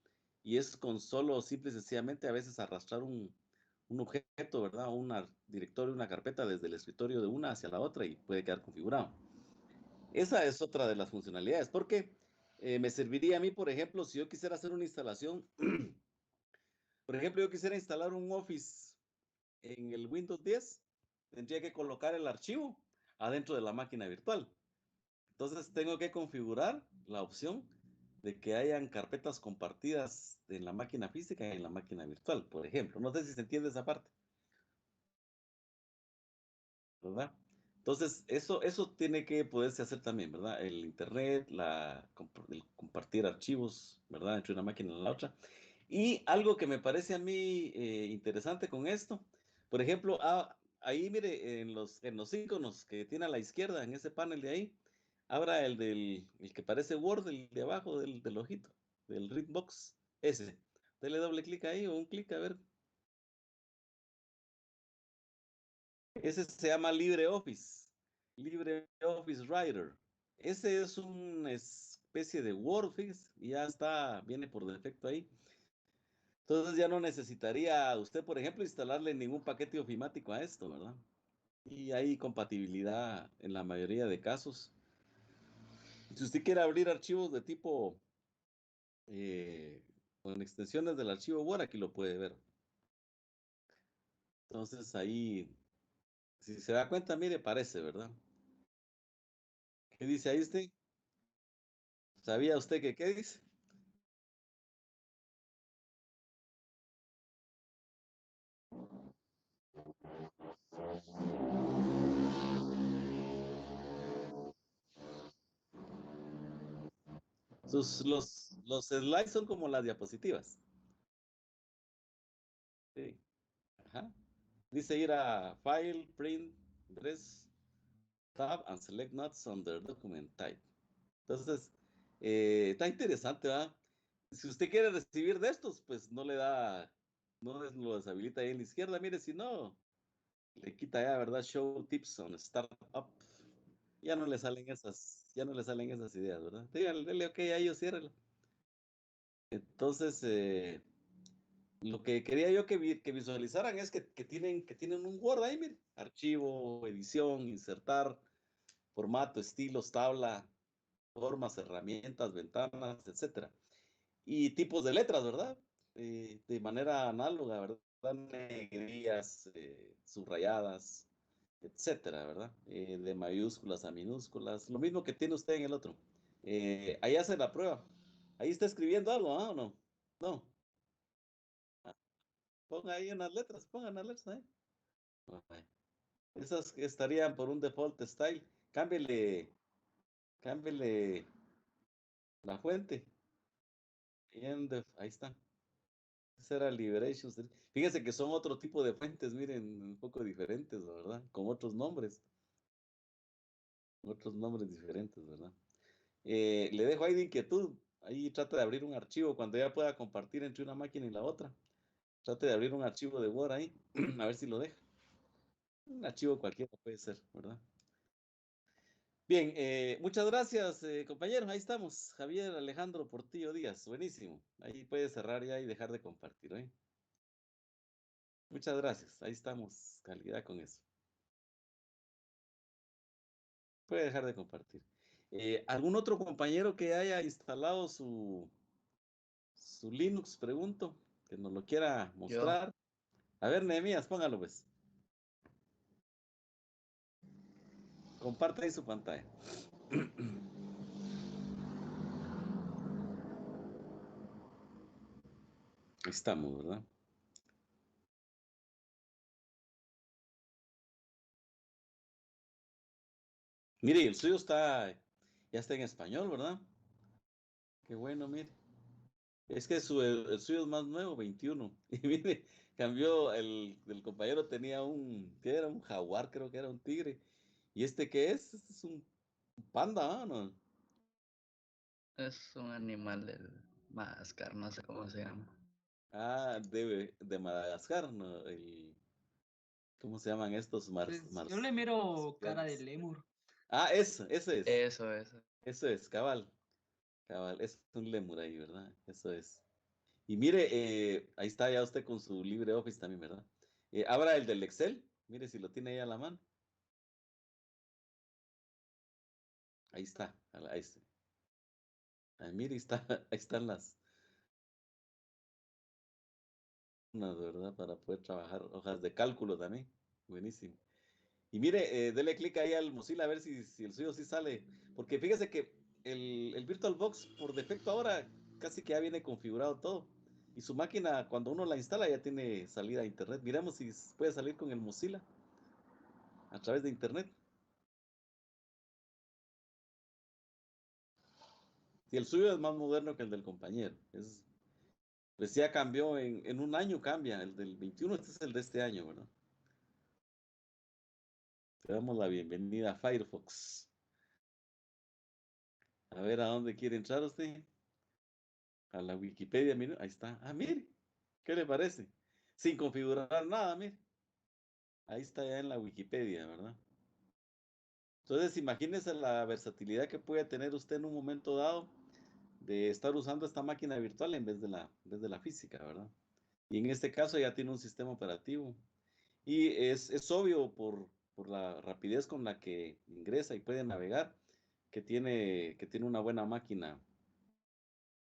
Y es con solo, simple y sencillamente, a veces arrastrar un objeto, ¿verdad? Un directorio, una carpeta desde el escritorio de una hacia la otra y puede quedar configurado. Esa es otra de las funcionalidades, porque me serviría a mí, por ejemplo, si yo quisiera hacer una instalación, por ejemplo, yo quisiera instalar un Office en el Windows 10, tendría que colocar el archivo adentro de la máquina virtual. Entonces tengo que configurar la opción de que hayan carpetas compartidas en la máquina física y en la máquina virtual, por ejemplo. No sé si se entiende esa parte, ¿verdad? Entonces, eso tiene que poderse hacer también, ¿verdad? El internet, el compartir archivos, ¿verdad? Entre una máquina y la otra. Y algo que me parece a mí interesante con esto, por ejemplo, ahí mire, en los iconos que tiene a la izquierda, en ese panel de ahí, abra el que parece Word, el de abajo del ojito, del Readbox, ese. Dele doble clic ahí o un clic, a ver. Ese se llama LibreOffice, LibreOffice Writer. Ese es una especie de Word, fíjese, y ya está, viene por defecto ahí. Entonces ya no necesitaría usted, por ejemplo, instalarle ningún paquete ofimático a esto, ¿verdad? Y hay compatibilidad en la mayoría de casos. Si usted quiere abrir archivos de tipo con extensiones del archivo Word, aquí lo puede ver. Entonces ahí, si se da cuenta, mire, parece, ¿verdad? ¿Qué dice ahí usted? ¿Sabía usted que qué dice? Los slides son como las diapositivas. Sí. Ajá. Dice ir a File, Print, Press, Tab and Select Notes under Document Type. Entonces, está interesante, ¿verdad? Si usted quiere recibir de estos, pues no lo deshabilita ahí en la izquierda. Mire, si no, le quita ya, ¿verdad? Show Tips on Startup. Ya no le salen esas ideas, ¿verdad? Dígale, dele ok, ahí o ciérrelo. Entonces, lo que quería yo que visualizaran es que tienen un Word ahí, mire. Archivo, edición, insertar, formato, estilos, tabla, formas, herramientas, ventanas, etcétera. Y tipos de letras, ¿verdad? De manera análoga, ¿verdad? Negrillas, subrayadas, etcétera, ¿verdad? De mayúsculas a minúsculas, lo mismo que tiene usted en el otro. Ahí hace la prueba. Ahí está escribiendo algo, ¿ah? ¿O no? No. Ah, ponga ahí unas letras, pongan las letras ahí. Ay, esas que estarían por un default style. Cámbiale la fuente. Ahí está. Esa era Liberations. Fíjense que son otro tipo de fuentes, miren, un poco diferentes, ¿verdad? Con otros nombres diferentes, ¿verdad? Le dejo ahí de inquietud. Ahí trata de abrir un archivo cuando ya pueda compartir entre una máquina y la otra. Trate de abrir un archivo de Word ahí, a ver si lo deja. Un archivo cualquiera puede ser, ¿verdad? Bien, muchas gracias, compañeros. Ahí estamos. Javier Alejandro Portillo Díaz. Buenísimo. Ahí puede cerrar ya y dejar de compartir, ¿eh? Muchas gracias. Ahí estamos. Calidad con eso. Puede dejar de compartir. ¿Algún otro compañero que haya instalado su Linux, pregunto, que nos lo quiera mostrar? A ver, Nehemías, póngalo pues. Comparte ahí su pantalla. estamos, ¿verdad? Mire, el suyo ya está en español, ¿verdad? Qué bueno, mire. Es que el suyo es más nuevo, 21. Y mire, cambió, el compañero tenía ¿qué era? Un jaguar, creo que era un tigre. ¿Y este qué es? Este es un panda, ¿no? Es un animal del Madagascar, no sé cómo se llama. Ah, de Madagascar, ¿no? ¿Cómo se llaman estos Pues yo le miro cara de marsupiales? lemur. Ah, ese es. Eso. Eso es, cabal. Cabal, es un lemur ahí, ¿verdad? Eso es. Y mire, ahí está ya usted con su LibreOffice también, ¿verdad? Abra el del Excel. Mire si lo tiene ahí a la mano. Ahí está. Ahí está. Ahí, mire, ahí están unas, ¿verdad? Para poder trabajar hojas de cálculo también. Buenísimo. Y mire, dele clic ahí al Mozilla a ver si el suyo sí sale. Porque fíjese que el VirtualBox por defecto ahora casi que ya viene configurado todo. Y su máquina, cuando uno la instala, ya tiene salida a internet. Miremos si puede salir con el Mozilla a través de internet. Y el suyo es más moderno que el del compañero. Pues ya cambió, en un año cambia. El del 21, este es el de este año, ¿verdad? Te damos la bienvenida a Firefox. A ver a dónde quiere entrar usted. A la Wikipedia, mire, ahí está. Ah, mire, ¿qué le parece? Sin configurar nada, mire. Ahí está ya en la Wikipedia, ¿verdad? Entonces, imagínese la versatilidad que puede tener usted en un momento dado de estar usando esta máquina virtual en vez de la física, ¿verdad? Y en este caso ya tiene un sistema operativo. Y es obvio por la rapidez con la que ingresa y puede navegar que tiene una buena máquina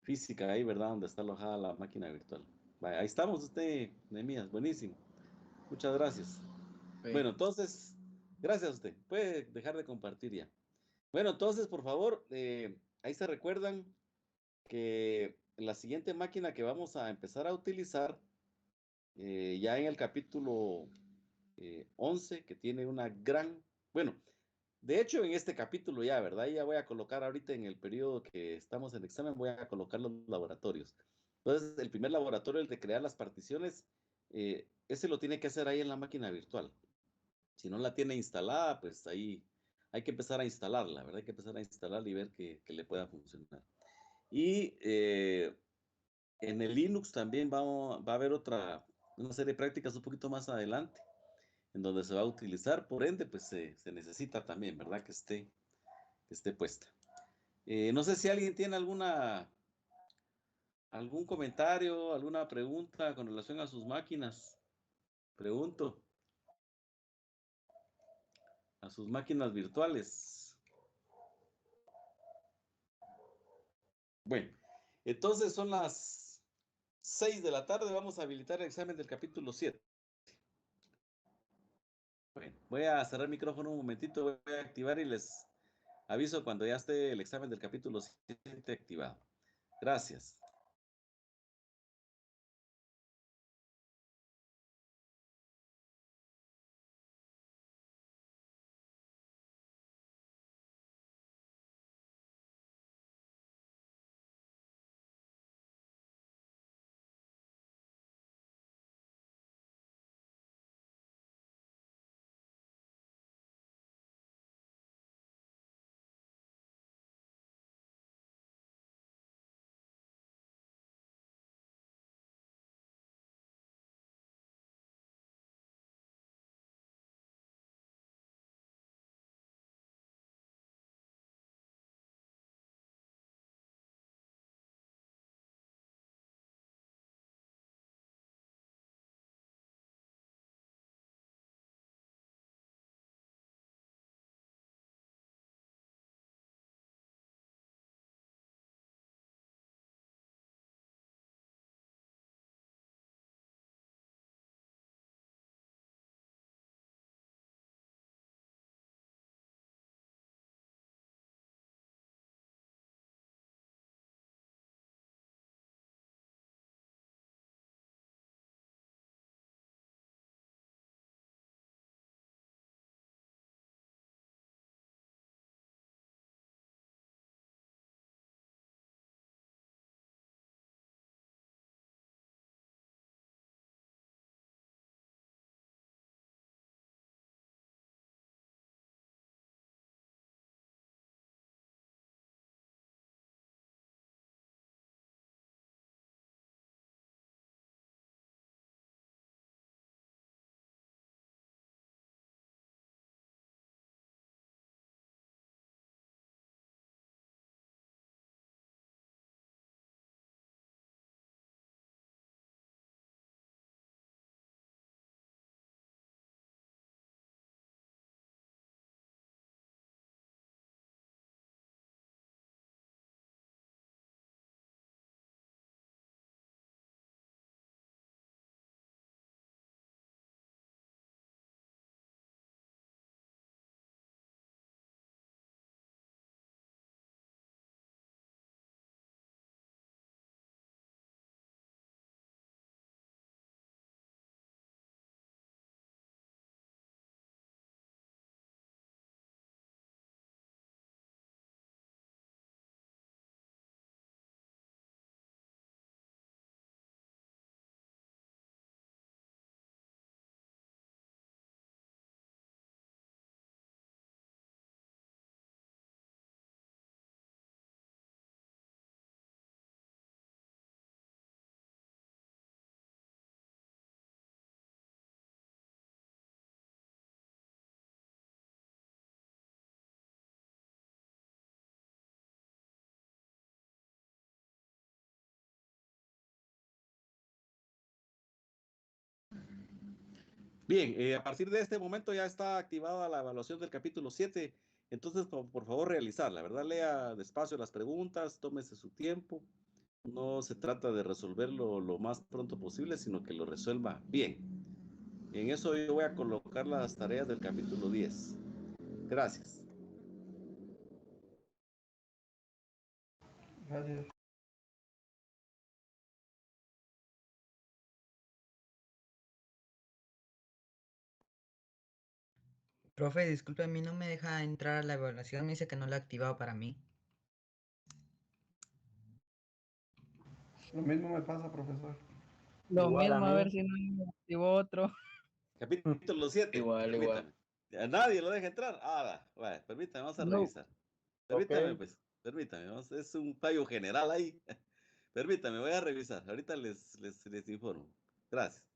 física ahí, ¿verdad? Donde está alojada la máquina virtual. Vaya, ahí estamos usted, Nehemías, buenísimo. Muchas gracias. Ok. Bueno, entonces, gracias a usted. Puede dejar de compartir ya. Bueno, entonces, por favor, ahí se recuerdan que la siguiente máquina que vamos a empezar a utilizar, ya en el capítulo 11, que tiene una bueno, de hecho, en este capítulo ya, ¿verdad? Ya voy a colocar ahorita en el periodo que estamos en examen, voy a colocar los laboratorios. Entonces, el primer laboratorio, el de crear las particiones, ese lo tiene que hacer ahí en la máquina virtual. Si no la tiene instalada, pues ahí hay que empezar a instalarla, ¿verdad? Hay que empezar a instalarla y ver que le pueda funcionar. Y en el Linux también va a haber una serie de prácticas un poquito más adelante, en donde se va a utilizar, por ende, pues se necesita también, ¿verdad? Que esté puesta. No sé si alguien tiene algún comentario, alguna pregunta con relación a sus máquinas. Pregunto, a sus máquinas virtuales. Bueno, entonces son las 6 de la tarde, vamos a habilitar el examen del capítulo 7. Bueno, voy a cerrar el micrófono un momentito, voy a activar y les aviso cuando ya esté el examen del capítulo 7 activado. Gracias. Bien, a partir de este momento ya está activada la evaluación del capítulo 7. Entonces, por favor, realizarla, ¿verdad? Lea despacio las preguntas, tómese su tiempo. No se trata de resolverlo lo más pronto posible, sino que lo resuelva bien. En eso yo voy a colocar las tareas del capítulo 10. Gracias. Gracias. Profe, disculpe, a mí no me deja entrar a la evaluación, me dice que no la ha activado para mí. Lo mismo me pasa, profesor. Lo Igual a mismo, a mí. ver si no activó otro. Capítulo 7. Igual. Permítame. A nadie lo deja entrar. Vale, permítame, vamos a No. revisar. Permítame, Ok. pues. Permítame, es un fallo general ahí. Permítame, voy a revisar. Ahorita les informo. Gracias.